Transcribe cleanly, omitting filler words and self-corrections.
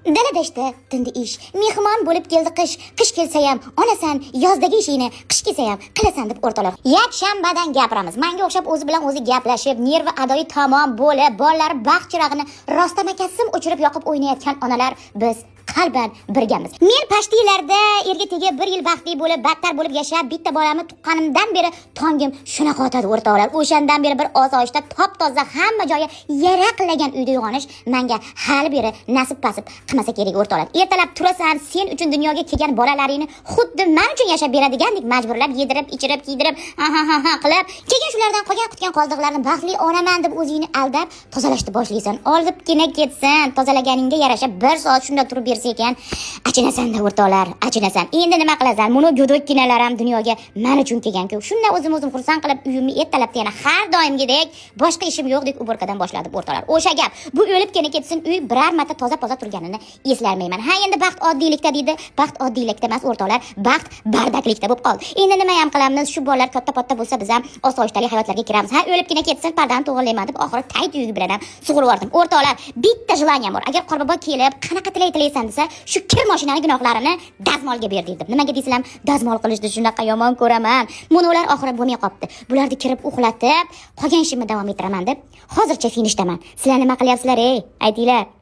Dalada ishda tindi ish. Mehmon bo'lib keldi qish. Qish kelsa ham onasan, yozdagi ishingni qish kelsa ham qilasan deb o'rtoqlar. Yakshanbadan gapiramiz. Menga o'xshab o'zi bilan o'zi gaplashib, nervi adoyi tamom bo'lib, bolalar baxt chirog'ini rostamakkassim o'chirib yoqib o'ynayotgan onalar biz qalban birgamiz. Men pashtilarda erga tegib 1 yil baxtli bo'lib, battar bo'lib yashab, bitta bolamni tuqqanimdan beri tongim shunaqa o'tadi o'rtoqlar. O'shandan beri bir osoyishta, top-toza, hamma joyi yaraqlagan uyda uyg'onish menga hali beri nasib pasib qilmasa kerak o'rtoqlar. Ertalab turasan, sen uchun dunyoga kelgan bolalaringni xuddi men uchun yashab beradigandek majburlab, yedirib, ichirib, kiydirib, qilib, keyin shulardan qolgan qutgan qoldiqlarni baxtli onaman deb o'zingni aldab, tozalashni boshlaysan. Olibgina ketsin, tozalaganingga yarasha 1 soat shunda turib ekan, achinasan-da o'rtoqlar, achinasan. Endi nima qilasan? Buni go'dokkinalar ham dunyoga men uchun kelgan-ku. Shunda o'zim xursand qilib uyimni ertalab yana har doimgidek boshqa ishim yo'qdek uborkadan boshladim o'rtoqlar. O'sha gap, bu o'libgina ketsin, uy biror marta toza-poza turganini eslayman. Ha, endi baxt oddiylikda deydi. Baxt oddiylikda emas o'rtoqlar, baxt bardaklikda bo'lib qoldi. Endi nima ham qilamiz? Shu bolalar katta-katta bo'lsa biz ham osoyishtalik hayotlarga kiramiz. Ha, o'libgina ketsin, pardani to'g'rilayman deb oxiri tayt uyiga bilan ham sug'urib yubordim. O'rtoqlar, bitta jilanyam bor. Agar Qorbobo kelib, qanaqa tilaysan desa, shu kir mashinani gunohlarini dazmolga ber dedim. Nimaga deysizlar? Dazmol qilishni shunaqa yomon ko'raman. Buni ular oxiri bo'lmay qopti. Bularni kirib uxlatib, qolgan ishimni davom ettiraman deb hozircha finishdaman. Sizlar nima qilyapsizlar, aytinglar.